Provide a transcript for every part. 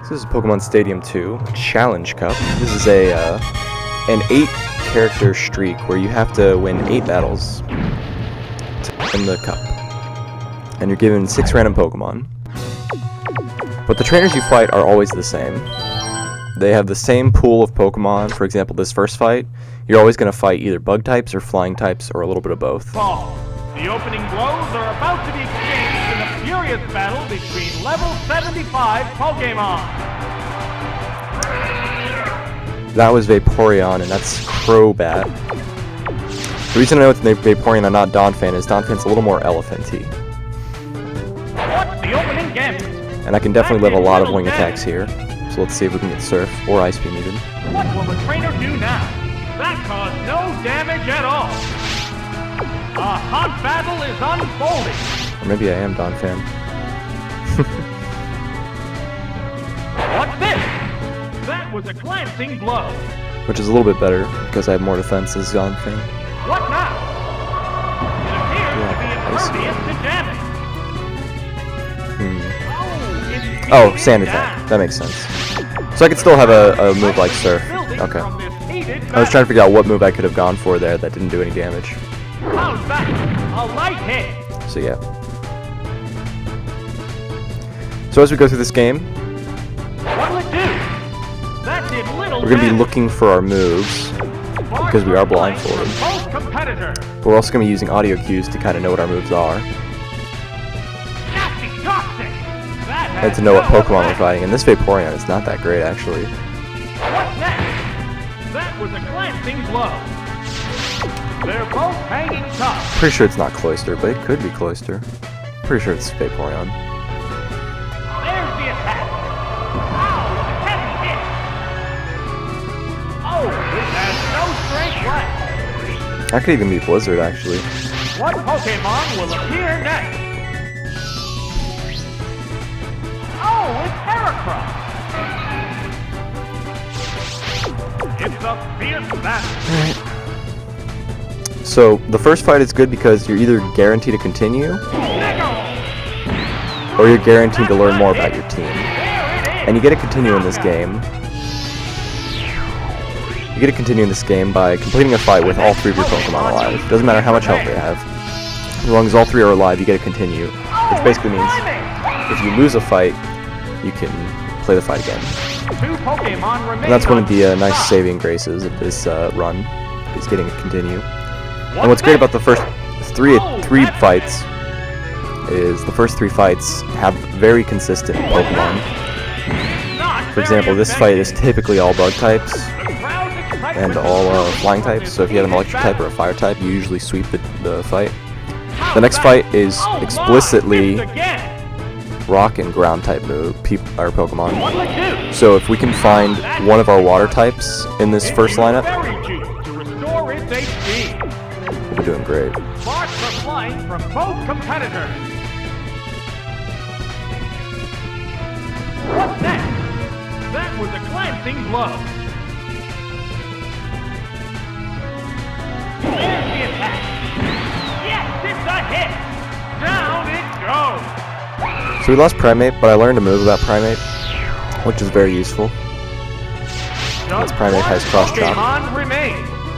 This is Pokemon Stadium 2 Challenge Cup. This is an 8-character streak where you have to win 8 battles to win the cup. And you're given 6 random Pokemon. But the trainers you fight are always the same. They have the same pool of Pokemon. For example, this first fight, you're always going to fight either bug types or flying types or a little bit of both. The opening blows are about to be exchanged in a furious battle between level 75 Pokemon. That was Vaporeon, and that's Crobat. The reason I know it's Vaporeon and not Donphan is Donphan's a little more elephanty. What's the opening gambit? And I can definitely live a lot of wing attacks here. So let's see if we can get Surf or Ice Beam even. What will the trainer do now? That caused no damage at all. A hot battle is unfolding. Or maybe I am Donphan. What's this? That was a glancing blow. Which is a little bit better because I have more defense as Donphan. What now? It appears to be impervious to damage. Oh, Sand Attack. That makes sense. So I could still have a move like Surf. Okay. I was trying to figure out what move I could have gone for there that didn't do any damage. How's that? A light hit. So yeah. So as we go through this game, What'll it do? That did little we're going to be damage. looking for our moves because we are blindfolded. But we're also going to be using audio cues to kind of know what our moves are. And to know what Pokemon we're fighting. And this Vaporeon is not that great, actually. What's next? That was a glancing blow. They're both hanging tough. Pretty sure it's not Cloyster, but it could be Cloyster. Pretty sure it's Vaporeon. There's the attack. Ow, a heavy hit. Oh, it has no strength left. That could even be Blizzard, actually. What Pokemon will appear next? Oh, it's Heracross. It's a fierce battle. So, the first fight is good because you're either guaranteed to continue, or you're guaranteed to learn more about your team. And you get to continue in this game. You get to continue in this game by completing a fight with all 3 of your Pokemon alive. Doesn't matter how much health they have. As long as all 3 are alive, you get to continue. Which basically means if you lose a fight, you can play the fight again. And that's one of the nice saving graces of this run, is getting to continue. And what's great about the first three fights is the first 3 fights have very consistent Pokemon. For example, this fight is typically all bug types and all flying types, so if you have an electric type or a fire type, you usually sweep the fight. The next fight is explicitly rock and ground type our Pokemon. So if we can find one of our water types in this first lineup, we're doing great. Sparks are flying from both competitors. What's next? That was a glancing blow. There's the attack. Yes, it's a hit. Down it goes. So we lost Primeape, but I learned a move about Primeape, which is very useful. This Primeape has Cross Chop.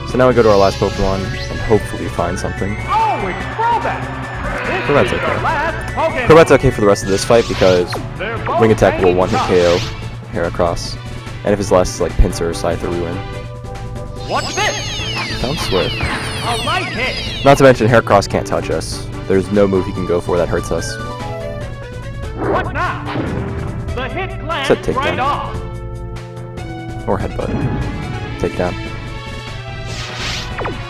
So now we go to our last Pokemon and hopefully find something. Oh, it's Crobat. Crobat's okay. Crobat's okay for the rest of this fight because Wing Attack will one-hit KO Heracross. And if his last is like Pinsir or Scyther, we win. What's this? Sounds swift. A light hit. Not to mention Heracross can't touch us. There's no move he can go for that hurts us. What now? The hit glanced right off. Or Headbutt. Takedown.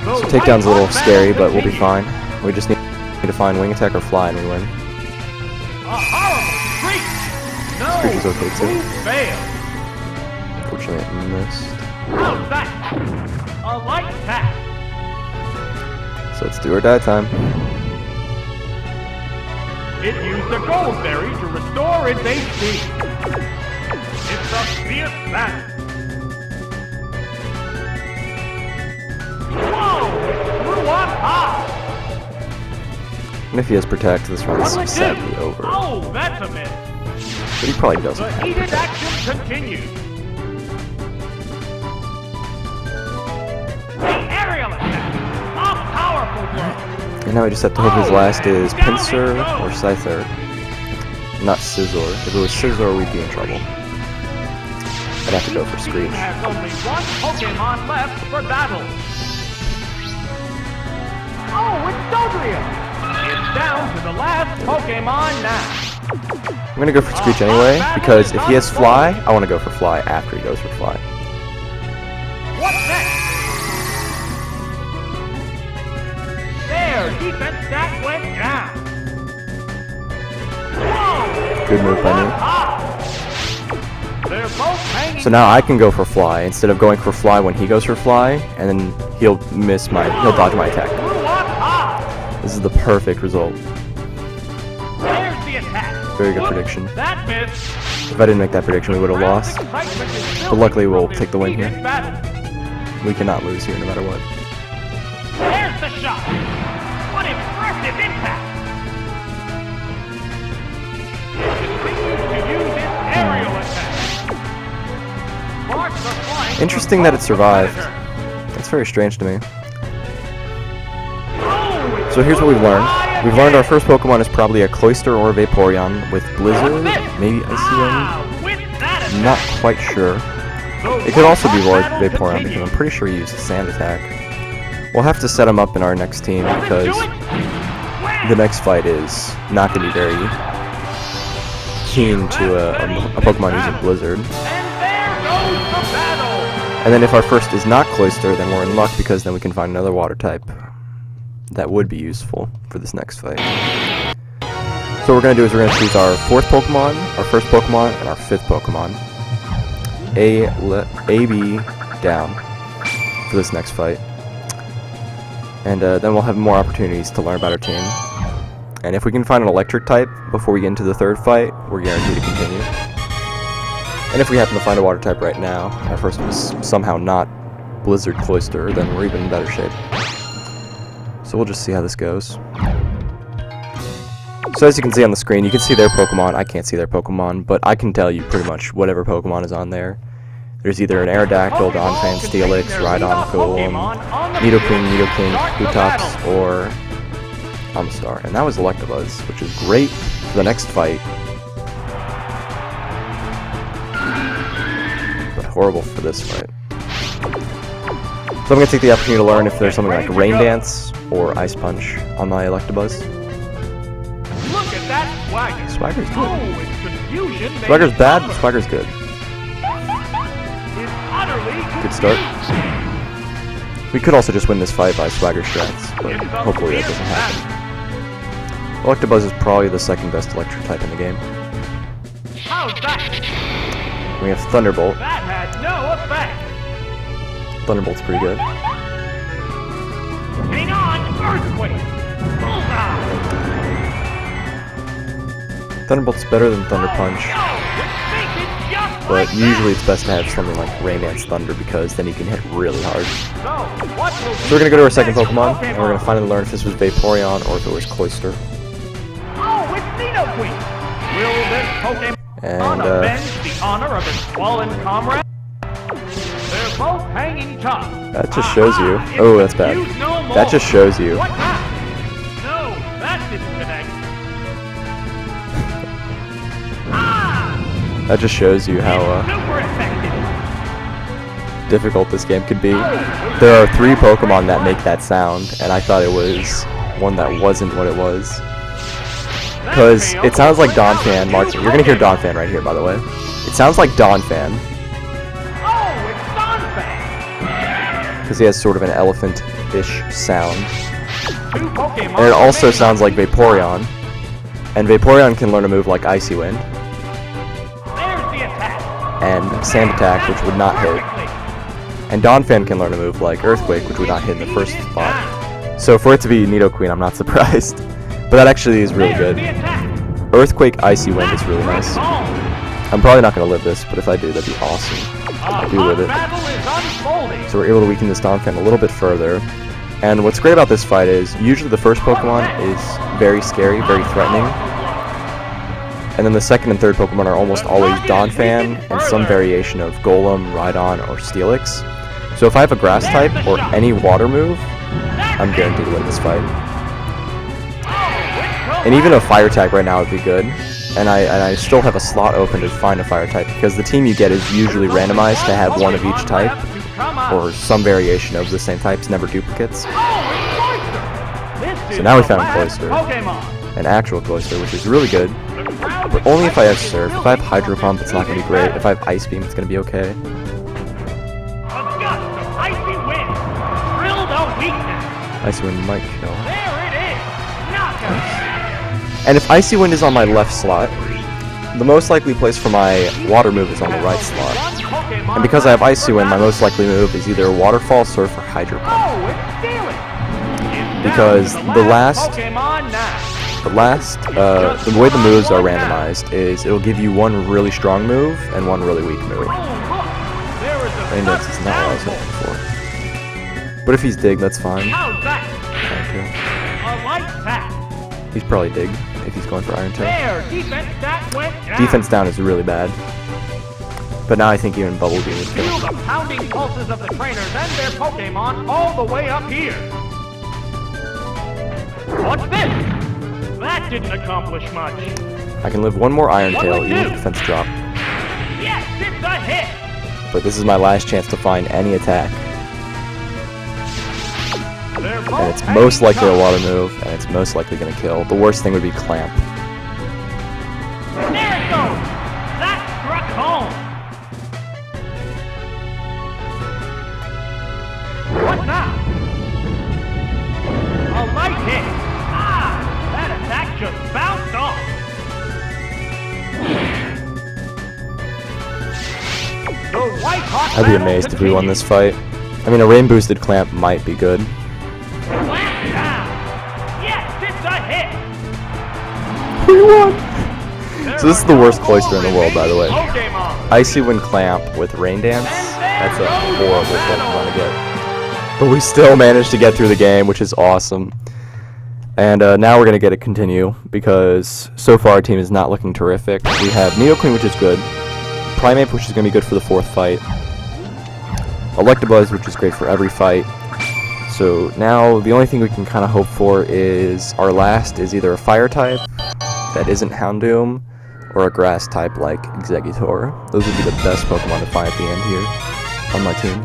So Takedown's a little scary, but we'll be fine. We just need to find Wing Attack or Fly and we win. A horrible streak. No, Streak is okay too. Failed. Unfortunately, I missed. How's that? A light attack. So it's do or die time. It used a gold berry to restore its HP. It's a fierce battle. Whoa! Threw up high. And if he has Protect, this run is sadly over. Oh, that's a miss. But he probably doesn't The have heated protect. action continues. The aerial attack. A powerful blow. And now we just have to hope his last is Pincer or Scyther. Not Scizor. If it was Scizor, we'd be in trouble. I'd have to go for Each Screech. team has only one Pokemon left for battle. Oh, it's Dodrio! It's down to the last Pokemon now. I'm gonna go for Screech anyway, because if he has Fly, I want to go for Fly after he goes for Fly. What's next? Their defense stat went down. Whoa! Good move by me. They're both hanging. So now I can go for Fly instead of going for Fly when he goes for Fly, and then he'll dodge my attack. Blew up high. This is the perfect result. There's the attack. Very good Whoop, prediction. That missed. If I didn't make that prediction, we would have lost. But luckily we'll take the win here. We cannot lose here no matter what. There's the shot. What impressive impact. Continues to use its aerial attack. Sparks are flying. Interesting that it survived. That's very strange to me. So here's what we've learned. We've learned our first Pokemon is probably a Cloyster or a Vaporeon with Blizzard, maybe Icy Wind. Not quite sure. It could also be Vaporeon because I'm pretty sure he used Sand Attack. We'll have to set him up in our next team because the next fight is not going to be very keen to a Pokemon using Blizzard. And then if our first is not Cloyster, then we're in luck because then we can find another water type that would be useful for this next fight. So what we're going to do is we're going to choose our fourth Pokemon, our first Pokemon, and our fifth Pokemon. A, B, down for this next fight. And then we'll have more opportunities to learn about our team. And if we can find an electric type before we get into the third fight, we're guaranteed to continue. And if we happen to find a water type right now, our first was somehow not Blizzard Cloyster, then we're even in better shape. So we'll just see how this goes. So as you can see on the screen, you can see their Pokemon. I can't see their Pokemon, but I can tell you pretty much whatever Pokemon is on there. There's either an Aerodactyl, Donphan, Steelix, Rhydon, Golem, Nidoking, Plutops, or Amistar. And that was Electabuzz, which is great for the next fight, but horrible for this fight. So I'm going to take the opportunity to learn if there's something like Rain Dance or Ice Punch on my Electabuzz. Look at that Swagger. Swagger's good. Oh, it's confusion. made Swagger's it bad, summer. Swagger's good. It's utterly Good start. confused. We could also just win this fight by Swagger strats, but hopefully that doesn't happen. Electabuzz is probably the second best electric type in the game. How's that? We have Thunderbolt. That had no effect. Thunderbolt's pretty good. Hang on, Earthquake. Bullseye. Thunderbolt's better than Thunder Punch, but But usually it's best to have something like Rain Dance Thunder because then you can hit really hard. So we're going to go to our second Pokemon, and we're going to finally learn if this was Vaporeon or if it was Cloyster. Oh, it's Nidoking. Will this Pokemon And, avenge the honor of its fallen comrade? They're both hanging tough. that just shows you. Oh, that's bad. That just shows you. What happened? No, that didn't connect. That just shows you how Super effective. difficult this game could be. There are 3 Pokemon that make that sound, and I thought it was one that wasn't what it was. Because it sounds like Donphan marching. You're going to hear Donphan right here, by the way. It sounds like Donphan, Oh, it's Donphan. because he has sort of an elephant-ish sound. 2 Pokemon. And it also remain. sounds like Vaporeon. And Vaporeon can learn a move like Icy Wind, There's the attack. and Sand Attack, which would not hit. And Donphan can learn a move like Earthquake, which would not hit in the first spot. So for it to be Nidoqueen, I'm not surprised. But that actually is really There's good. the attack. Earthquake Icy Wind is really nice. Oh, I'm probably not going to live this, but if I do, that'd be awesome. I do live it. battle is unfolding. So we're able to weaken this Donphan a little bit further. And what's great about this fight is, usually the first Pokemon is very scary, very threatening. And then the second and third Pokemon are almost always Donphan and some variation of Golem, Rhydon, or Steelix. So if I have a Grass type or any water move, I'm guaranteed to win this fight. And even a Fire type right now would be good. And I still have a slot open to find a Fire type because the team you get is usually randomized to have one of each type or some variation of the same types, never duplicates. So now we found Cloyster, an actual Cloyster, which is really good, but only if I have Surf. If I have Hydro Pump, it's not going to be great. If I have Ice Beam, it's going to be okay. Icy Wind might kill. And if Icy Wind is on my left slot, the most likely place for my water move is on the right slot. And because I have Icy Wind, my most likely move is either Waterfall, Surf, or Hydro Pump. Because the way the moves are randomized is it'll give you one really strong move and one really weak move. Rain Dance is not what I was hoping for. But if he's Dig, that's fine. Okay. He's probably Dig if he's going for Iron Tail. Defense down is really bad. But now I think even Bubble Beam is good. Feel the pounding pulses of the trainers and their Pokemon all the way up here. What's this? That didn't accomplish much. I can live one more Iron Tail even if defense drop. Yes, it's a hit. But this is my last chance to find any attack. And it's most likely a water move, and it's most likely going to kill. The worst thing would be Clamp. There it goes! That struck home! What now? A light hit! Ah! That attack just bounced off! The White Hawk I'd be amazed if we won this fight. I mean, a rain boosted Clamp might be good. We won! So this is the worst Cloyster in the world, by the way. Icy Wind Clamp with Rain Dance, that's a horrible Pokemon to get. But we still managed to get through the game, which is awesome. And now we're going to get a continue, because so far our team is not looking terrific. We have Nidoqueen, which is good. Primeape, which is going to be good for the fourth fight. Electabuzz, which is great for every fight. So now the only thing we can kind of hope for is our last is either a Fire type that isn't Houndoom, or a Grass type like Exeggutor. Those would be the best Pokemon to find at the end here on my team.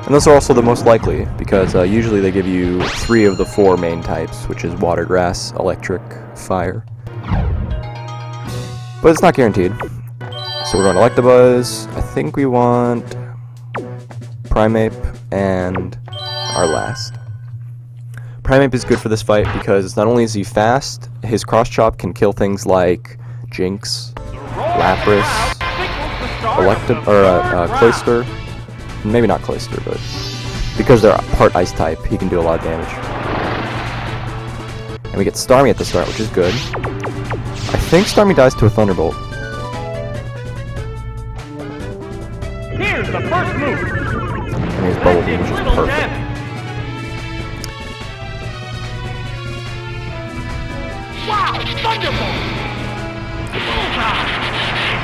And those are also the most likely, because usually they give you 3 of the 4 main types, which is Water, Grass, Electric, Fire. But it's not guaranteed. So we're going to Electabuzz. I think we want Primeape and our last. Primeape is good for this fight because not only is he fast, his Cross Chop can kill things like Jinx, Lapras, Cloyster. Maybe not Cloyster, but because they're part Ice type, he can do a lot of damage. And we get Starmie at the start, which is good. I think Starmie dies to a Thunderbolt. Here's the first move. And his Bubble Beam, which is perfect. Wow, Thunderbolt! Bullseye!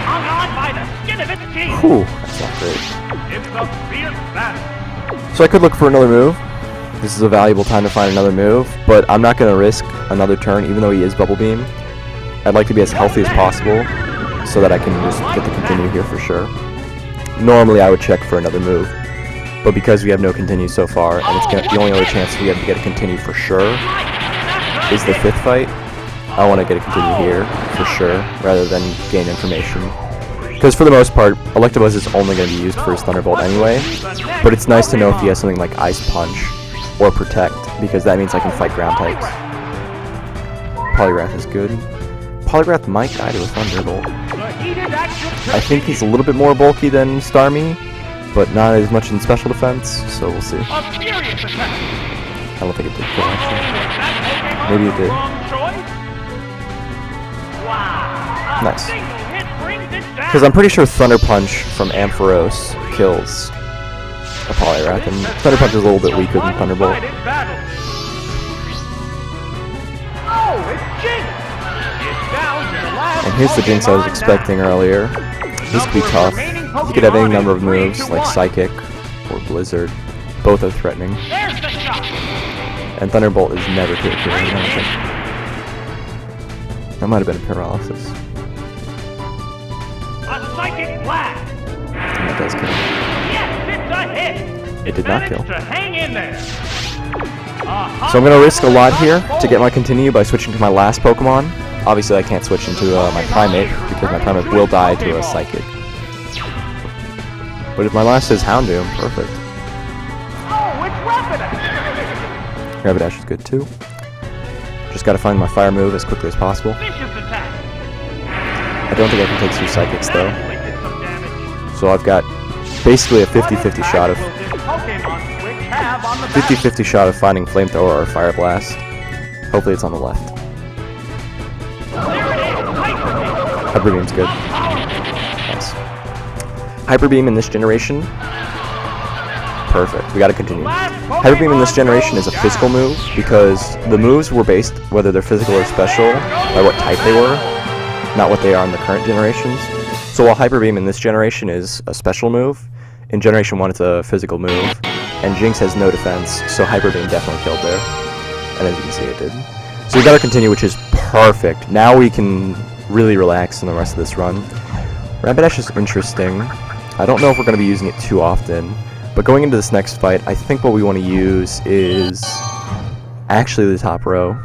Hung on by the skin of its teeth! Whew, that's not great. It's a fierce battle. So I could look for another move. This is a valuable time to find another move, but I'm not going to risk another turn, even though he is Bubble Beam. I'd like to be as healthy as possible, so that I can just get the continue here for sure. Normally I would check for another move, but because we have no continue so far, and it's the only other chance we have to get a continue for sure is the 5th fight, I want to get a continue here, for sure, rather than gain information. Because for the most part, Electabuzz is only going to be used for his Thunderbolt anyway, but it's nice to know if he has something like Ice Punch or Protect, because that means I can fight ground types. Poliwrath is good. Poliwrath might die to a Thunderbolt. I think he's a little bit more bulky than Starmie, but not as much in special defense, so we'll see. I don't think it did kill, actually. Maybe it did. Nice. Because I'm pretty sure Thunder Punch from Ampharos kills a Poliwrath, and Thunder Punch is a little bit weaker than Thunderbolt. And here's the Jinx I was expecting earlier. This could be tough. He could have any number of moves, like Psychic or Blizzard. Both are threatening. And Thunderbolt is never too appealing, I don't think. That might have been a paralysis. A psychic blast. And that does kill. Yes, it's a hit. It did not kill. To hang in there. So I'm going to risk a lot here to get my continue by switching to my last Pokemon. Obviously I can't switch into my Primeape because my Primeape will die to a Psychic. But if my last is Houndoom, perfect. Oh, it's Rapidash. Rapidash is good too. Just gotta find my fire move as quickly as possible. Vicious attack. I don't think I can take 2 Psychics though. That did some damage. So I've got basically a 50-50 shot of 50-50 shot of finding Flamethrower or Fire Blast. Hopefully it's on the left. Hyper Beam's good. Nice. Hyper Beam in this generation. Perfect. We gotta continue. Hyper Beam in this generation is a physical move because the moves were based, whether they're physical or special, by what type they were, not what they are in the current generations. So while Hyper Beam in this generation is a special move, in Generation 1 it's a physical move, and Jinx has no defense, so Hyper Beam definitely killed there. And as you can see, it did. So we gotta continue, which is perfect. Now we can really relax in the rest of this run. Rapidash is interesting. I don't know if we're going to be using it too often, but going into this next fight, I think what we want to use is actually the top row.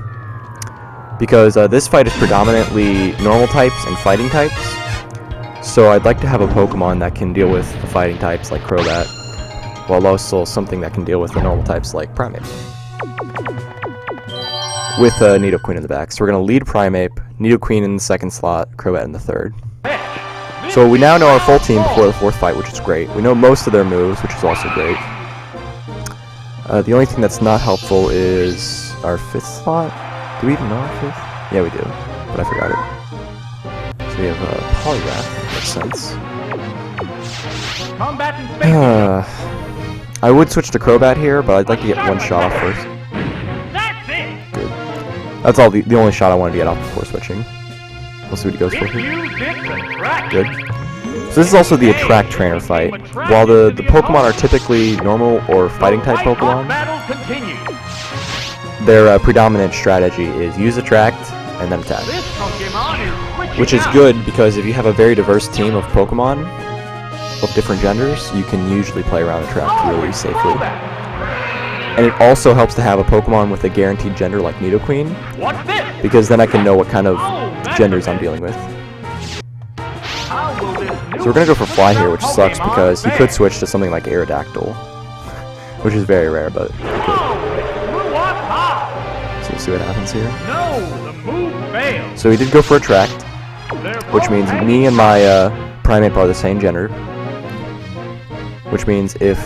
Because this fight is predominantly normal types and fighting types. So I'd like to have a Pokemon that can deal with the fighting types like Crobat, while also something that can deal with the normal types like Primeape. With Nidoqueen in the back. So we're going to lead Primeape, Nidoqueen in the second slot, Crobat in the third. So we now know our full team before the fourth fight, which is great. We know most of their moves, which is also great. The only thing that's not helpful is our fifth slot. Do we even know our fifth? Yeah, we do, but I forgot it. So we have Polygraph. Makes sense. I would switch to Crobat here, but I'd like to get one shot off first. Good. That's all the only shot I wanted to get off before switching. We'll see what he goes for here. Good. So this is also the Attract Trainer fight. While the Pokemon are typically normal or fighting type Pokemon, their predominant strategy is use Attract and then attack. Which is good because if you have a very diverse team of Pokemon of different genders, you can usually play around Attract really safely. And it also helps to have a Pokemon with a guaranteed gender like Nidoqueen, because then I can know what kind of genders I'm dealing with. So we're going to go for Fly here, which sucks because he could switch to something like Aerodactyl, which is very rare, but he could. So we'll see what happens here. So he did go for Attract, which means me and my Primeape are the same gender, which means if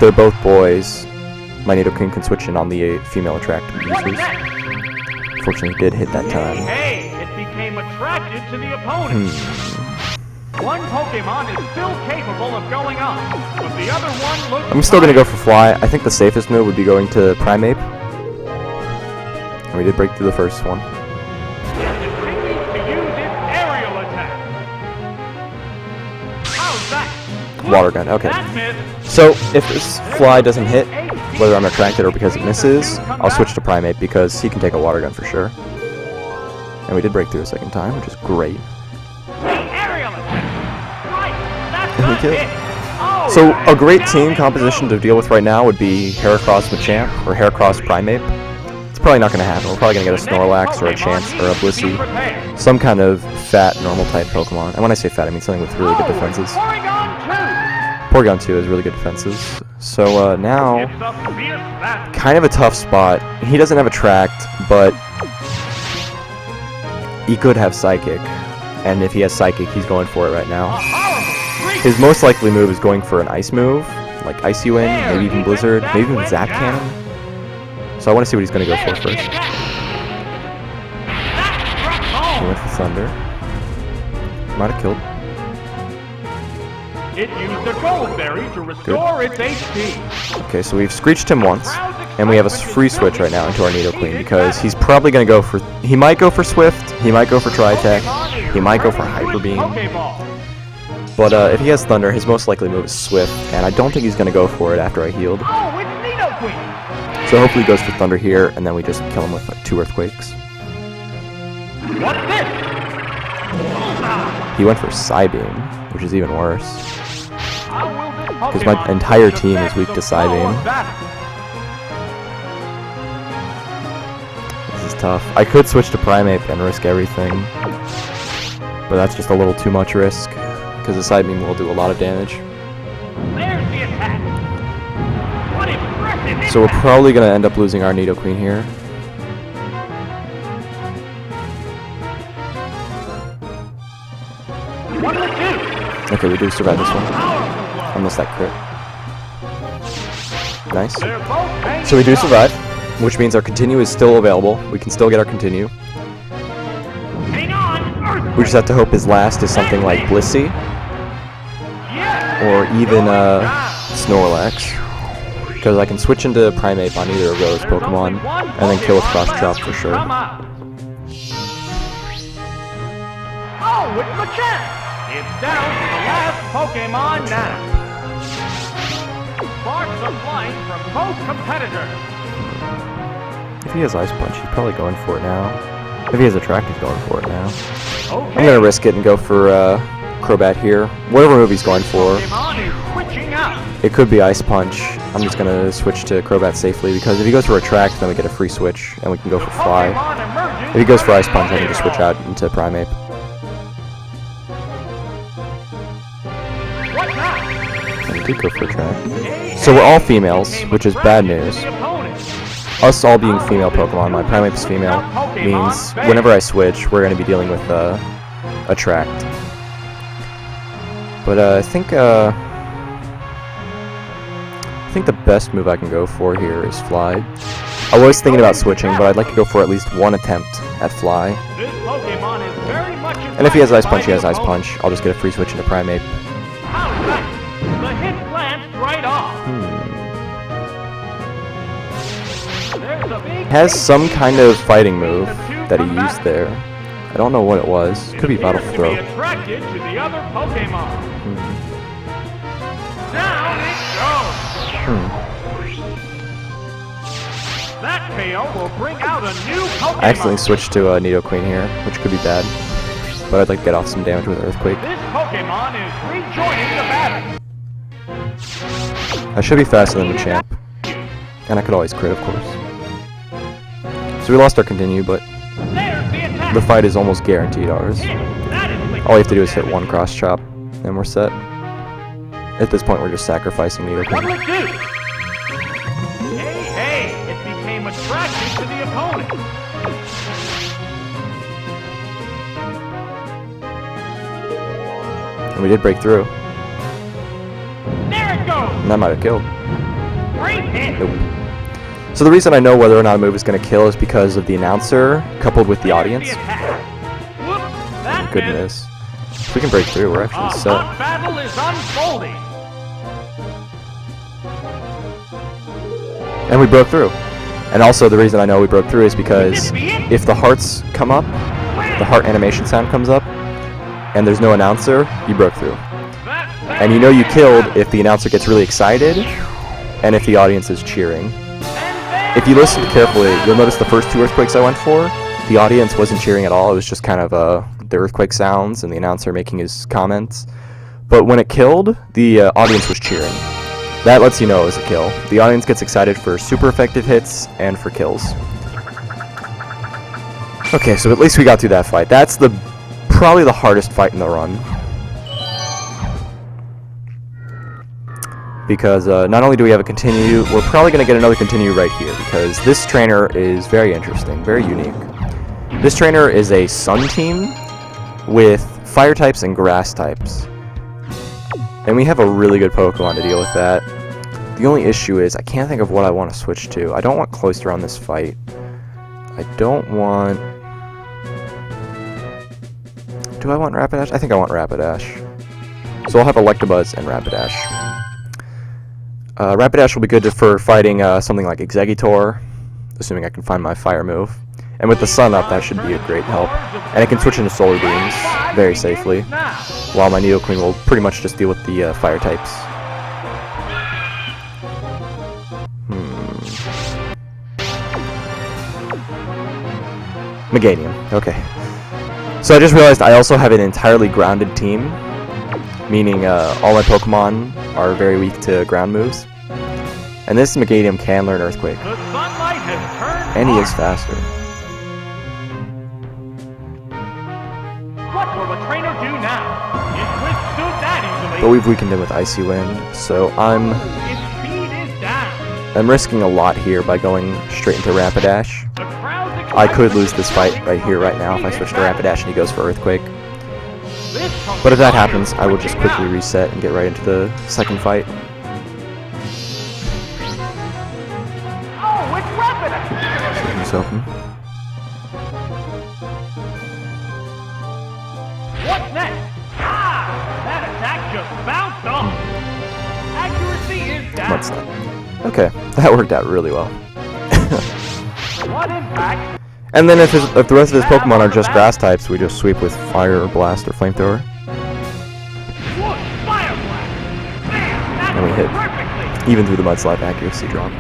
they're both boys, my Nidoqueen can switch in on the female Attract users. Unfortunately, it did hit that time. It became attracted to the opponent. One Pokemon is still capable of going up, but the other one looks. I'm still going to go for Fly. I think the safest move would be going to Primeape. And we did break through the first one. It continues to use its aerial attack. How's that? Water Gun, okay. That missed. So, if this Fly doesn't hit, whether I'm attracted or because it misses, I'll switch to Primeape because he can take a Water Gun for sure. And we did break through a second time, which is great. And we killed. So, a great team composition to deal with right now would be Heracross Machamp or Heracross Primeape. It's probably not going to happen. We're probably going to get a Snorlax or a Chance or a Blissey. Some kind of fat, normal type Pokemon. And when I say fat, I mean something with really good defenses. Porygon 2 has really good defenses. So now, kind of a tough spot. He doesn't have Attract, but he could have Psychic. And if he has Psychic, he's going for it right now. His most likely move is going for an Ice move, like Icy Wind, maybe even Blizzard, maybe even Zap Cannon. So I want to see what he's going to go for first. He went for Thunder. Might have killed. It used a gold berry to restore its HP. Okay, so we've screeched him once. And we have a free switch right now into our Nidoqueen because he's probably going to go for... He might go for Swift, he might go for Tri-Attack, he might go for Hyper Beam. But if he has Thunder, his most likely move is Swift, and I don't think he's going to go for it after I healed. So hopefully he goes for Thunder here, and then we just kill him with like 2 Earthquakes. What's this? He went for Psybeam, which is even worse. Because my entire team is weak to Psybeam. This is tough. I could switch to Primeape and risk everything, but that's just a little too much risk, because the Psybeam will do a lot of damage. There's the attack. What impressive So we're probably going to end up losing our Nidoqueen here. Okay, we do survive this one. Almost that crit. Nice. So we do survive, which means our continue is still available. We can still get our continue. We just have to hope his last is something like Blissey, or even Snorlax, because I can switch into Primeape on either of those Pokemon, and then kill with Cross Chop for sure. Oh, it's Machamp! It's down to the last Pokemon now. Sparks are flying from both competitors. If he has Ice Punch, he's probably going for it now. If he has Attract, he's going for it now. Okay. I'm going to risk it and go for Crobat here. Whatever move he's going for. Pokemon is switching out. It could be Ice Punch. I'm just going to switch to Crobat safely, because if he goes for Attract, then we get a free switch, and we can go for Fly. If he goes for Ice Punch, I can just switch out into Primeape. And he did go for Attract. So we're all females, which is bad news. Us all being female Pokemon, my Primeape's female, means whenever I switch, we're going to be dealing with Attract. But I think the best move I can go for here is Fly. I was thinking about switching, but I'd like to go for at least one attempt at Fly. And if he has Ice Punch, he has Ice Punch. I'll just get a free switch into Primeape. The hit glanced right off. Has some kind of fighting move that he used there. I don't know what it was. Could be Battle Throw. Attracted to the other Pokemon. Down it goes. That KO will bring out a new Pokemon. I accidentally switched to Nidoqueen here, which could be bad. But I'd like to get off some damage with Earthquake. This Pokemon is rejoining the battle. I should be faster than Machamp. And I could always crit, of course. So we lost our continue, but the fight is almost guaranteed ours. All we have to do is hit one Cross Chop, and we're set. At this point, we're just sacrificing Nidoqueen. Hey, it became attracted to the opponent. And we did break through. There it goes. And that might have killed. Great hit. Nope. So the reason I know whether or not a move is going to kill is because of the announcer coupled with the audience. Goodness. If we can break through, we're actually set. Battle is unfolding. And we broke through. And also the reason I know we broke through is because if the hearts come up, the heart animation sound comes up, and there's no announcer, you broke through. And you know you killed if the announcer gets really excited, and if the audience is cheering. If you listen carefully, you'll notice the first 2 Earthquakes I went for, the audience wasn't cheering at all. It was just kind of the earthquake sounds and the announcer making his comments. But when it killed, the audience was cheering. That lets you know it was a kill. The audience gets excited for super effective hits and for kills. Okay, so at least we got through that fight. That's probably the hardest fight in the run. Because not only do we have a continue, we're probably going to get another continue right here, because this trainer is very interesting, very unique. This trainer is a Sun team with Fire types and Grass types. And we have a really good Pokemon to deal with that. The only issue is I can't think of what I want to switch to. I don't want Cloyster on this fight. I don't want... Do I want Rapidash? I think I want Rapidash. So I'll have Electabuzz and Rapidash. Rapidash will be good for fighting something like Exeggutor, assuming I can find my fire move. And with the sun up, that should be a great help. And it can switch into solar beams very safely, while my Nidoqueen will pretty much just deal with the fire types. Meganium, okay. So I just realized I also have an entirely grounded team, meaning all my Pokemon are very weak to ground moves. And this Meganium can learn Earthquake. And he is faster. What will the trainer do now? It withstood that easily. But we've weakened him with Icy Wind, so I'm His speed is down. risking a lot here by going straight into Rapidash. The crowd's I could lose this fight right here, right now, if I switch to Rapidash and he goes for Earthquake. But if that happens, I will just quickly reset and get right into the second fight. Oh, it's Rapidash! So, What's next? Ah! That attack just bounced off! Accuracy is down. Mud Slap. Okay, that worked out really well. What impact? And then if the rest of his Pokemon are just grass types, we just sweep with Fire, Blast, or Flamethrower. Whoa, Fire Blast! Man, And we hit. perfectly! Even through the Mud Slap accuracy drop.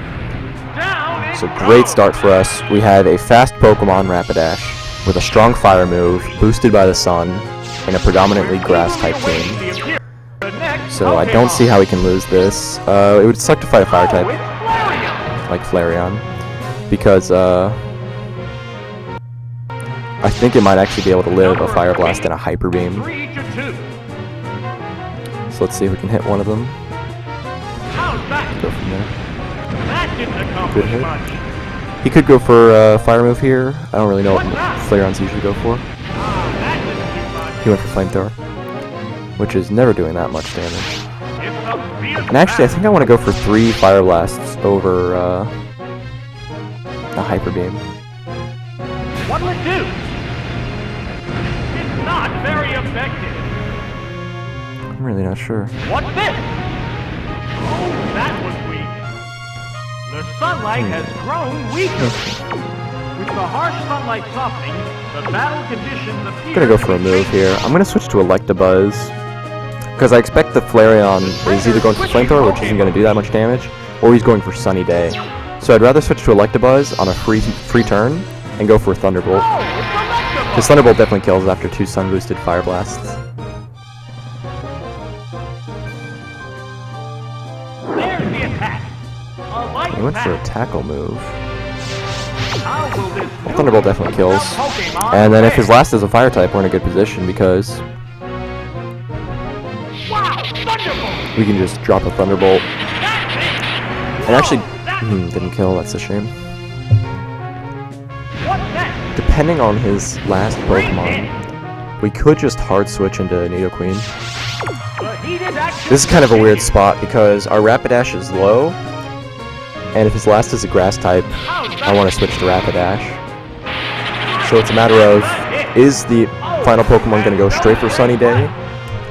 Down it So goes. great start for us. We have a fast Pokemon Rapidash with a strong fire move, boosted by the sun, and a predominantly grass type team. The next So I don't see how we can lose this. It would suck to fight a fire type Oh, it's Flareon! like Flareon, because I think it might actually be able to live a Fire Blast and a Hyper Beam. 3 to 2. So let's see if we can hit one of them. How's that? Go from there. That didn't Good accomplish hit. much. He could go for a fire move here. I don't really know what Flareons usually go for. Ah, that didn't do much. He went for Flamethrower, which is never doing that much damage. It's a fierce And actually, I battle. think I want to go for 3 Fire Blasts over the Hyper Beam. What'll it do? It's not very effective. I'm really not sure. What's this? Oh, that was weak. The sunlight has grown weaker. With the harsh sunlight softening, the battle conditions appear I'm gonna go for a move here. I'm gonna switch to Electabuzz, because I expect the Flareon is either going for Flamethrower, which isn't gonna do that much damage, or he's going for Sunny Day. So I'd rather switch to Electabuzz on a free turn and go for a Thunderbolt. Oh, it's Electabuzz! His Thunderbolt definitely kills after 2 sun boosted Fire Blasts. There's the attack. A light He went for a bat. tackle move. How will this new Thunderbolt definitely kills. Pokemon And then if his fare? last is a fire type, we're in a good position because Wow, Thunderbolt! we can just drop a Thunderbolt. That's it! And actually, Whoa, that- didn't kill, that's a shame. What's next? Depending on his last Pokemon, we could just hard switch into Nidoqueen. The heated action This is kind of a weird continues. spot because our Rapidash is low, and if his last is a grass type, I want to switch to Rapidash. So it's a matter of, is the final Pokemon going to go straight for Sunny Day?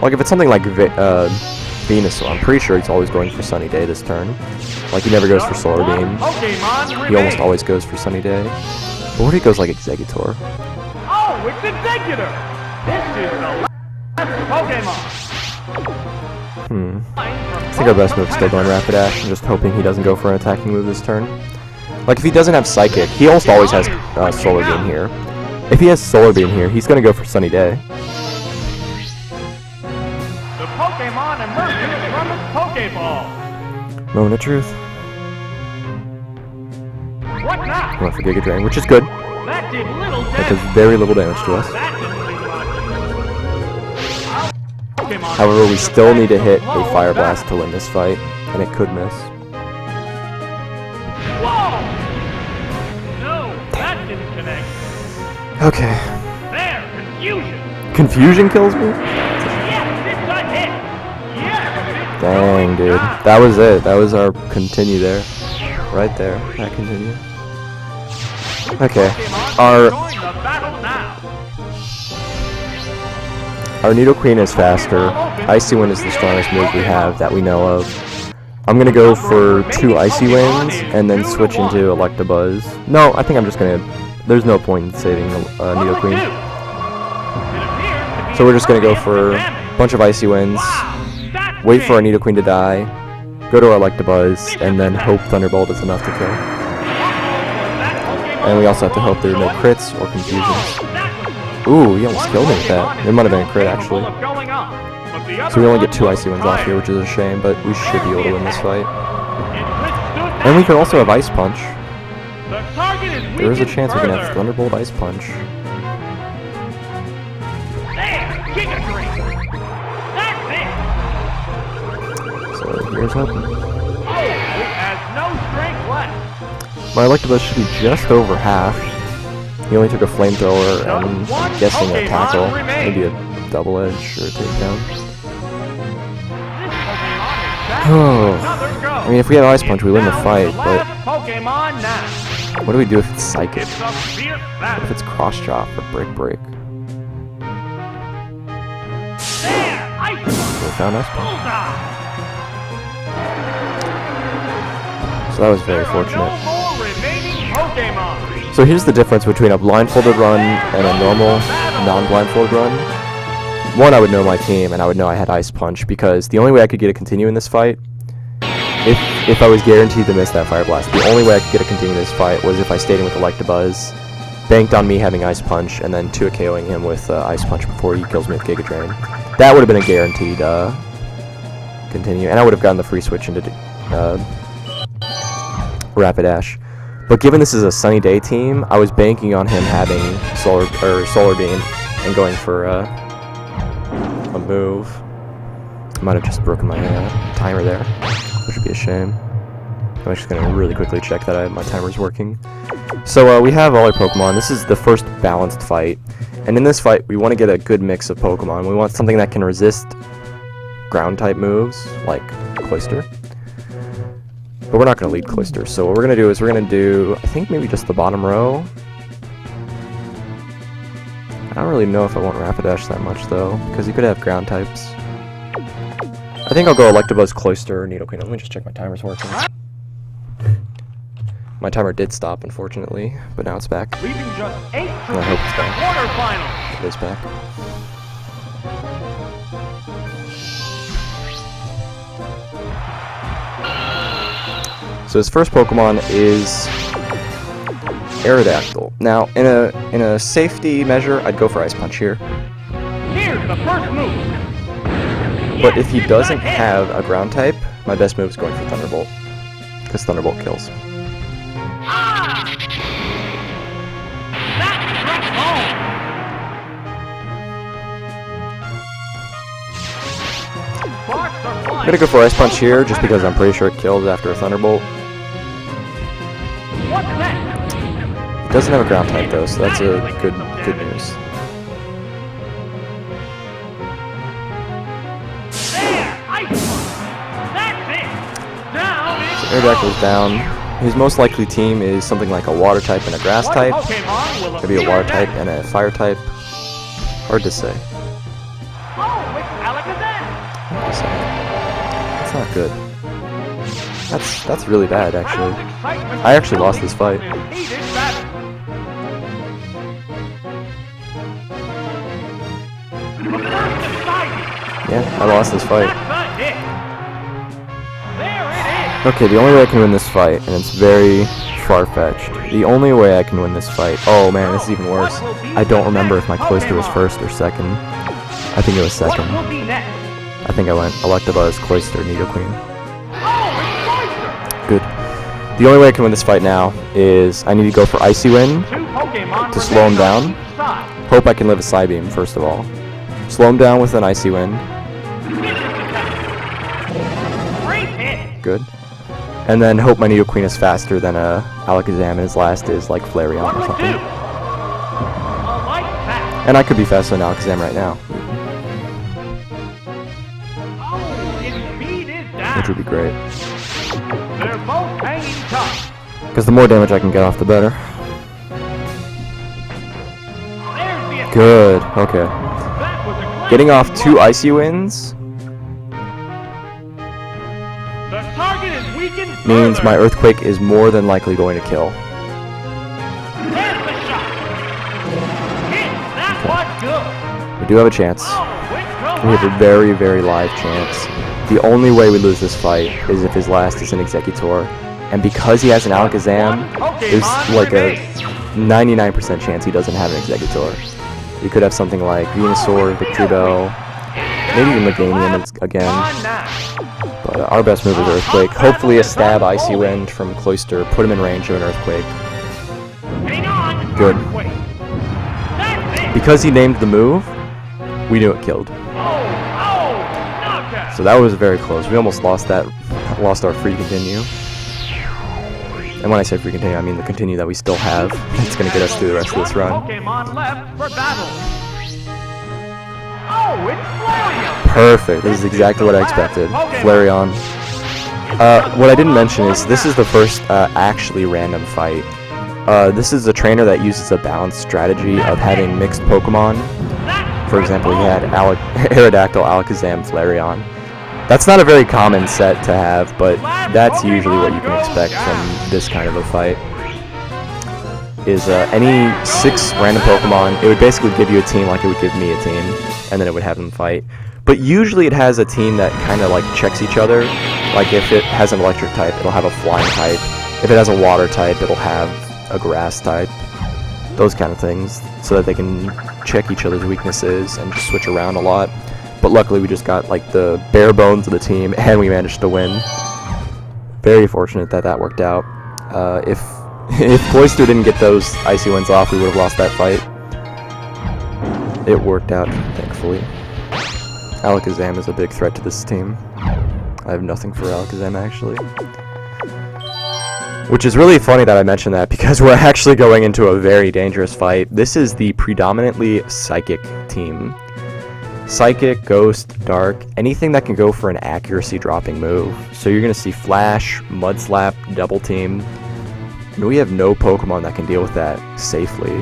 Like if it's something like Venusaur, I'm pretty sure he's always going for Sunny Day this turn. Like he never goes for Solar Beam. Pokemon He almost remains. always goes for Sunny Day. But what if he goes like Exeggutor? Oh, it's Exeggutor! This is the last Pokemon. I think our best move is still going Rapidash and just hoping he doesn't go for an attacking move this turn. Like if he doesn't have Psychic, he almost always has Solar Beam here. If he has Solar Beam here, he's going to go for Sunny Day. The Pokemon emerges from its Pokeball. Moment of truth. What now? He went for Giga Drain, which is good. That did little That damage. does very little damage to us. That didn't do much. Pokemon However, we still need to hit a blow Fire back. Blast to win this fight, and it could miss. Whoa! No, that didn't connect. Okay. There, confusion. Confusion kills me? Yes, it's a hit. Yes, it's Dang, going dude. down. That was it. That was our continue there. Right there. That continue. Okay. Pokemon Our join the battle now. Nidoqueen is faster. Icy Wind is the strongest move we have that we know of. I'm gonna go for 2 Icy Winds and then switch into Electabuzz. No, I think I'm just gonna... There's no point in saving Nidoqueen. So we're just gonna go for a bunch of Icy Winds, wait for our Nidoqueen to die, go to our Electabuzz, and then hope Thunderbolt is enough to kill. And we also have to hope there are no crits or confusions. Ooh, he almost killed me with that. It might have been a crit, actually. So we only get 2 Icy Winds off here, which is a shame, but we should be able to win this fight. And we can also have Ice Punch. There is a chance we can have Thunderbolt Ice Punch. So here's hoping. My Electabuzz should be just over half. He only took a Flamethrower and I'm guessing a Tackle, maybe a Double Edge or a Takedown. Oh, I mean, if we had Ice Punch, we win the fight, but what do we do if it's Psychic? What if it's Cross Chop or Break Break? We found Ice Punch. So that was very fortunate. So here's the difference between a blindfolded run and a normal non-blindfolded run. One, I would know my team, and I would know I had Ice Punch, because the only way I could get a continue in this fight, if I was guaranteed to miss that Fire Blast, the only way I could get a continue in this fight was if I stayed in with Electabuzz, banked on me having Ice Punch, and then 2KOing him with Ice Punch before he kills me with Giga Drain. That would have been a guaranteed continue, and I would have gotten the free switch into Rapidash. But given this is a Sunny Day team, I was banking on him having Solar Beam and going for a move. I might have just broken my timer there, which would be a shame. I'm just going to really quickly check that my timer's working. So we have all our Pokemon. This is the first balanced fight. And in this fight, we want to get a good mix of Pokemon. We want something that can resist ground-type moves, like Cloyster. But we're not going to lead Cloyster, so what we're going to do is we're going to do, I think, maybe just the bottom row. I don't really know if I want Rapidash that much, though, because he could have ground types. I think I'll go Electabuzz, Cloyster, or Nidoqueen. Let me just check my timer's working. My timer did stop, unfortunately, but now it's back. Leaving just 8 I hope it's back. It is back. So his first Pokemon is Aerodactyl. Now, in a safety measure, I'd go for Ice Punch here. Here's the first move. But if he doesn't have a ground type, my best move is going for Thunderbolt, because Thunderbolt kills. I'm gonna go for Ice Punch here, just because I'm pretty sure it kills after a Thunderbolt. It doesn't have a ground type though, so that's a good news. So Aerodactyl's down. His most likely team is something like a Water type and a Grass type. Maybe a Water type and a Fire type. Hard to say. That's not good. That's really bad, actually. I actually lost this fight. Yeah, I lost this fight. Okay, the only way I can win this fight, and it's very far-fetched, the only way I can win this fight... Oh man, this is even worse. I don't remember if my Cloyster was first or second. I think it was second. I think I went Electabuzz, Cloyster, Nidoqueen. Good. The only way I can win this fight now is I need to go for Icy Wind to slow him down. Hope I can live a Psybeam, first of all. Slow him down with an Icy Wind. Good. And then hope my Nidoqueen is faster than Alakazam and his last is like Flareon or something. And I could be faster than Alakazam right now. Which would be great. Because the more damage I can get off, the better. Good, okay. Getting off 2 Icy Winds means my Earthquake is more than likely going to kill. There's the shot. Hit. That was good. We do have a chance. We have a very, very live chance. The only way we lose this fight is if his last is an Executor. And because he has an Alakazam, there's like a 99% chance he doesn't have an Executor. You could have something like Venusaur, Victreebel, maybe even Meganium again. But our best move is Earthquake. Hopefully a stab Icy Wind from Cloyster, put him in range of an Earthquake. Good. Because he named the move, we knew it killed. So that was very close. We almost lost our free continue. And when I say free continue, I mean the continue that we still have. It's going to get us through the rest of this run. Perfect. This is exactly what I expected. Flareon. What I didn't mention is this is the first actually random fight. This is a trainer that uses a balanced strategy of having mixed Pokemon. For example, he had Aerodactyl, Alakazam, Flareon. That's not a very common set to have, but that's usually what you can expect from this kind of a fight. Is any 6 random Pokemon, it would basically give you a team like it would give me a team, and then it would have them fight. But usually it has a team that kind of like checks each other. Like if it has an electric type, it'll have a flying type. If it has a water type, it'll have a grass type. Those kind of things, so that they can check each other's weaknesses and just switch around a lot. But luckily we just got like the bare bones of the team and we managed to win. Very fortunate that that worked out. If Cloyster didn't get those Icy Winds off, we would have lost that fight. It worked out, thankfully. Alakazam is a big threat to this team. I have nothing for Alakazam actually. Which is really funny that I mentioned that because we're actually going into a very dangerous fight. This is the predominantly Psychic team. Psychic, Ghost, Dark, anything that can go for an accuracy dropping move. So you're going to see Flash, Mud Slap, Double Team. And we have no Pokemon that can deal with that safely.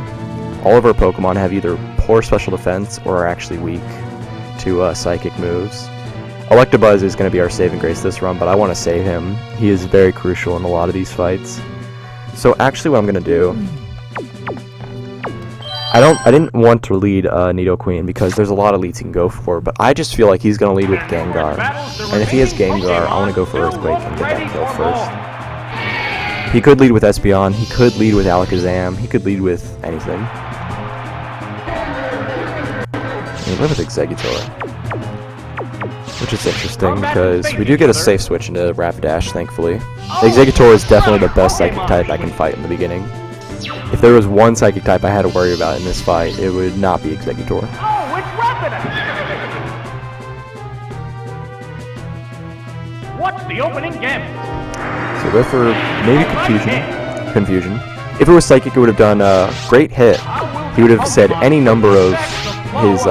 All of our Pokemon have either poor special defense or are actually weak to Psychic moves. Electabuzz is going to be our saving grace this run, but I want to save him. He is very crucial in a lot of these fights. So actually what I'm going to do... I didn't want to lead Nidoqueen because there's a lot of leads he can go for, but I just feel like he's going to lead with Gengar. And if he has Gengar, I want to go for Earthquake and get that kill first. He could lead with Espeon, he could lead with Alakazam, he could lead with anything. He led with Executor. Which is interesting because we do get a safe switch into Rapidash, thankfully. Executor is definitely the best Psychic type I can fight in the beginning. If there was one Psychic type I had to worry about in this fight, it would not be Executor. Oh, it's Rapidash! What's the opening gambit? So go for maybe Confusion. If it was Psychic, it would have done a great hit. He would have said any number of his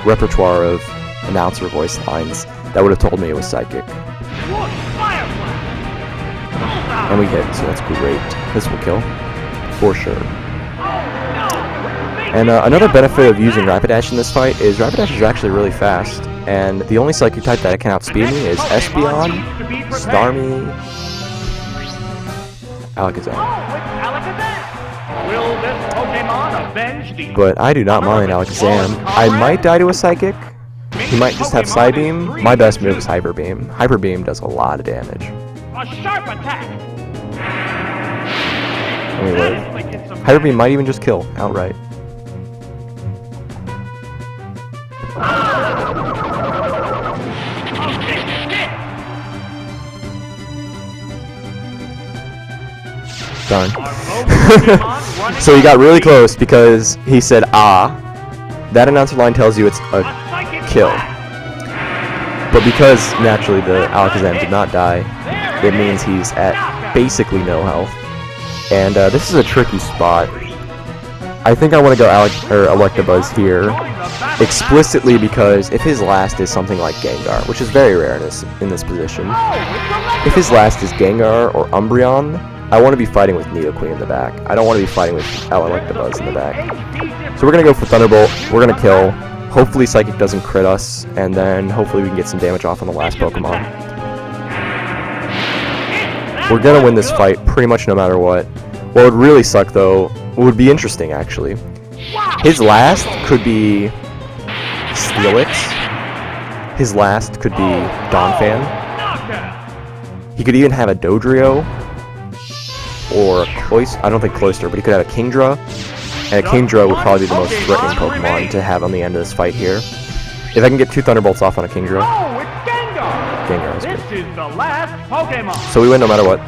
repertoire of announcer voice lines that would have told me it was Psychic. And we hit, so that's great. This will kill. For sure. And another benefit of using Rapidash in this fight is Rapidash is actually really fast, and the only Psychic type that can outspeed me is Espeon, Starmie, Alakazam. But I do not mind Alakazam. I might die to a Psychic. He might just have Psybeam. My best move is Hyper Beam. Hyper Beam does a lot of damage. A sharp attack. And we live. Hyper Beam might even just kill outright. Darn. So he got really close because he said ah. That announcer line tells you it's a kill. But because naturally the Alakazam did not die, it means he's at basically no health. And this is a tricky spot. I think I want to go Electabuzz here, explicitly because if his last is something like Gengar, which is very rare in this position, if his last is Gengar or Umbreon, I want to be fighting with Nidoqueen in the back. I don't want to be fighting with Electabuzz in the back. So we're going to go for Thunderbolt, we're going to kill, hopefully Psychic doesn't crit us, and then hopefully we can get some damage off on the last Pokemon. We're gonna win this fight pretty much no matter what. What would really suck though, what would be interesting actually, his last could be Steelix. His last could be Donphan. He could even have a Dodrio or a Cloyster. I don't think Cloyster, but he could have a Kingdra. And a Kingdra would probably be the most threatening Pokemon to have on the end of this fight here. If I can get 2 Thunderbolts off on a Kingdra. Gengar is good. So we win no matter what.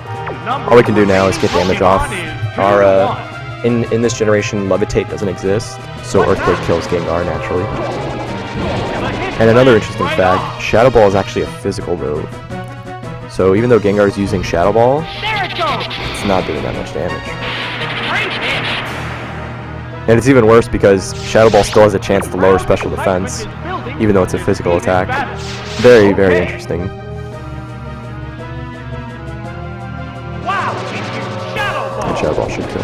All we can do now is get damage off. Our in this generation, Levitate doesn't exist, so Earthquake kills Gengar naturally. And another interesting fact, Shadow Ball is actually a physical move. So even though Gengar is using Shadow Ball, it's not doing that much damage. And it's even worse because Shadow Ball still has a chance to lower special defense, even though it's a physical attack. Very, very interesting. And Shadow Ball should kill.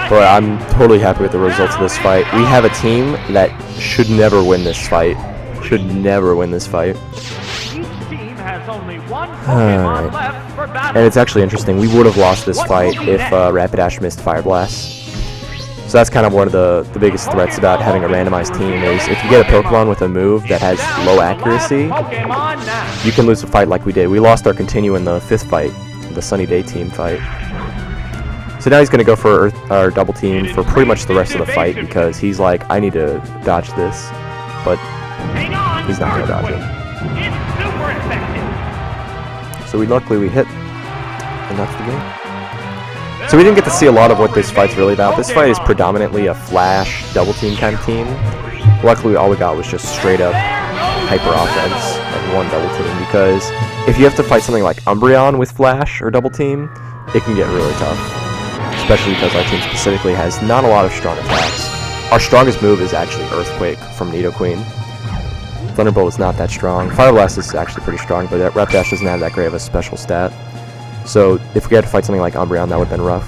But I'm totally happy with the results of this fight. We have a team that should never win this fight. Should never win this fight. Alright. And it's actually interesting. We would have lost this fight if Rapidash missed Fire Blast. So that's kind of one of the biggest threats about having a randomized team is if you get a Pokemon with a move that has low accuracy, you can lose a fight like we did. We lost our Continue in the 5th fight, the Sunny Day team fight. So now he's going to go for our double team for pretty much the rest of the fight because he's like, I need to dodge this, but he's not going to dodge it. So luckily we hit, and that's the game. So we didn't get to see a lot of what this fight's really about. This fight is predominantly a flash, double team kind of team. Luckily all we got was just straight up hyper offense and 1 double team because if you have to fight something like Umbreon with flash or double team, it can get really tough. Especially because our team specifically has not a lot of strong attacks. Our strongest move is actually Earthquake from Nidoqueen. Thunderbolt is not that strong. Fire Blast is actually pretty strong, but Rapidash doesn't have that great of a special stat. So if we had to fight something like Umbreon, that would have been rough.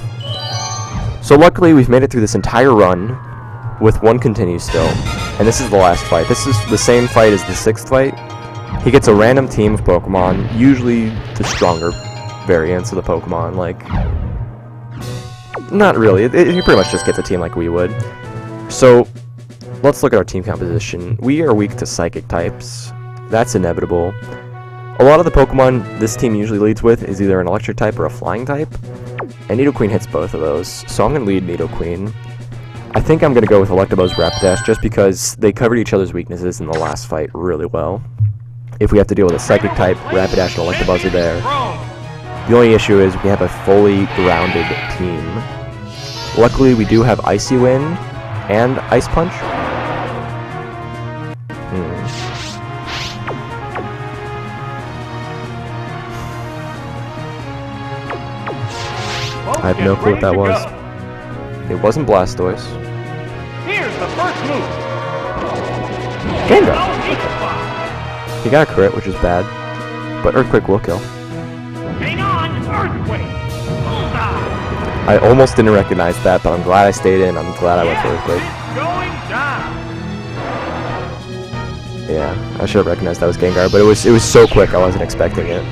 So luckily we've made it through this entire run with 1 Continue still. And this is the last fight. This is the same fight as the 6th fight. He gets a random team of Pokemon, usually the stronger variants of the Pokemon, like... Not really. He pretty much just gets a team like we would. So, let's look at our team composition. We are weak to Psychic types. That's inevitable. A lot of the Pokemon this team usually leads with is either an Electric type or a Flying type. And Nidoqueen hits both of those, so I'm going to lead Nidoqueen. I think I'm going to go with Electabuzz Rapidash just because they covered each other's weaknesses in the last fight really well. If we have to deal with a Psychic type, Rapidash and Electabuzz are there. The only issue is we have a fully grounded team. Luckily, we do have Icy Wind and Ice Punch. I have no clue what that was. It wasn't Blastoise. Here's the first move. Gengar! He got a crit, which is bad. But Earthquake will kill. Hang on, Earthquake! I almost didn't recognize that, but I'm glad I stayed in. I'm glad I went for Earthquake. Going down. Yeah, I should have recognized that was Gengar, but it was so quick I wasn't expecting it.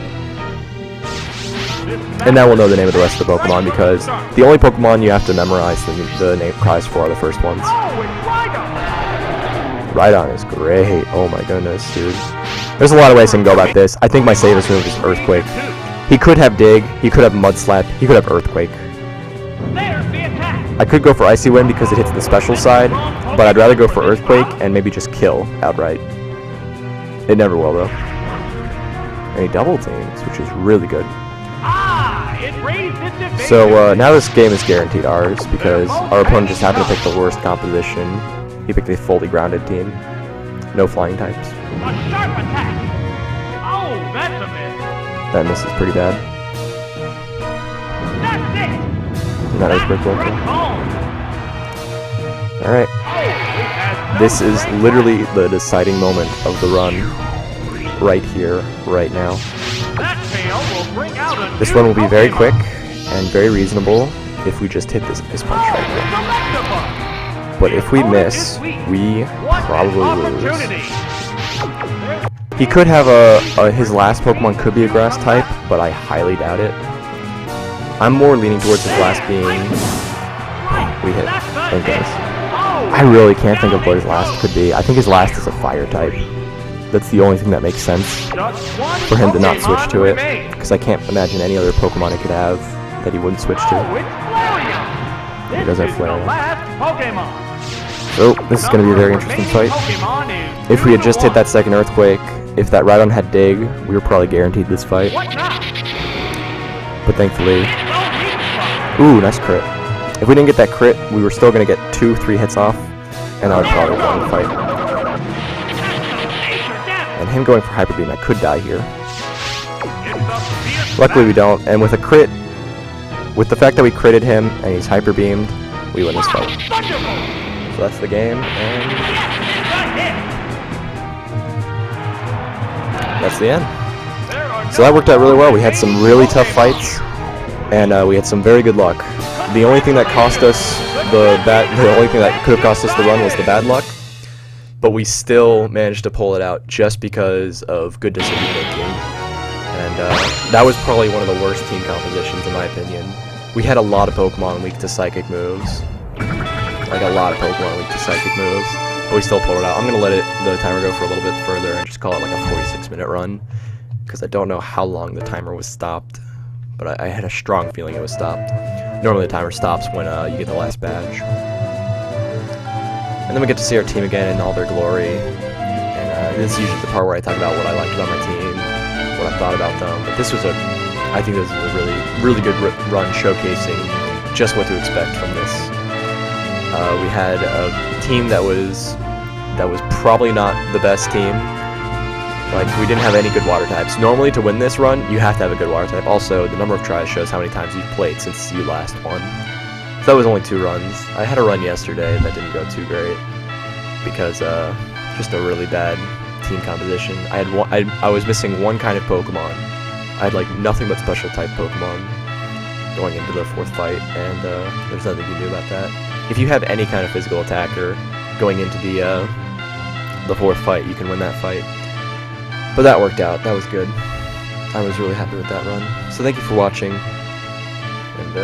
And now we'll know the name of the rest of the Pokemon because the only Pokemon you have to memorize the name cries for are the first ones. Rhydon is great. Oh my goodness, dude. There's a lot of ways I can go about this. I think my safest move is Earthquake. He could have Dig, he could have Mud Slap, he could have Earthquake. I could go for Icy Wind because it hits the special side, but I'd rather go for Earthquake and maybe just kill outright. It never will though. And he double teams, which is really good. So now this game is guaranteed ours because our opponent just happened to pick the worst composition. He picked a fully grounded team. No flying types. A sharp attack. Oh, that's a miss. That miss is pretty bad. That's it. And that Earthquake will kill. Alright. This is literally the deciding moment of the run. Right here, right now. This run will be very quick and very reasonable if we just hit this Ice Punch right here. But if we miss, we probably lose. He could have his last Pokemon could be a grass type, but I highly doubt it. I'm more leaning towards his last being... We hit. Thank goodness. I really can't think of what his last could be. I think his last is a fire type. That's the only thing that makes sense for him to not switch to it, because I can't imagine any other Pokemon he could have that he wouldn't switch to. He does have Flareon. So, this is going to be a very interesting fight. If we had just hit that second Earthquake, if that Rhydon had Dig, we were probably guaranteed this fight. But thankfully... Ooh, nice crit. If we didn't get that crit, we were still going to get 2-3 hits off, and I would probably win the fight. And him going for Hyper Beam, I could die here. Luckily we don't, and with a crit, with the fact that we critted him and he's Hyper Beamed, we win this fight. So that's the game, and that's the end. So that worked out really well. We had some really tough fights, and we had some very good luck. The only thing that cost us the only thing that could have cost us the run was the bad luck, but we still managed to pull it out just because of good decision making. And that was probably one of the worst team compositions in my opinion. We had a lot of Pokemon weak to Psychic moves. Like a lot of Pokemon weak to Psychic moves, but we still pulled it out. I'm gonna let the timer go for a little bit further and just call it like a 46-minute run, because I don't know how long the timer was stopped, but I had a strong feeling it was stopped. Normally the timer stops when you get the last badge. And then we get to see our team again in all their glory. And this is usually the part where I talk about what I liked about my team, what I thought about them. But this was I think this was a really good run showcasing just what to expect from this. We had a team that was probably not the best team. Like, we didn't have any good water types. Normally, to win this run, you have to have a good water type. Also, the number of tries shows how many times you've played since you last won. So that was only 2 runs. I had a run yesterday that didn't go too great because just a really bad team composition. I was missing one kind of Pokemon. I had like nothing but special type Pokemon going into the 4th fight, and there's nothing you can do about that. If you have any kind of physical attacker going into the 4th fight, you can win that fight. But that worked out. That was good. I was really happy with that run. So thank you for watching, and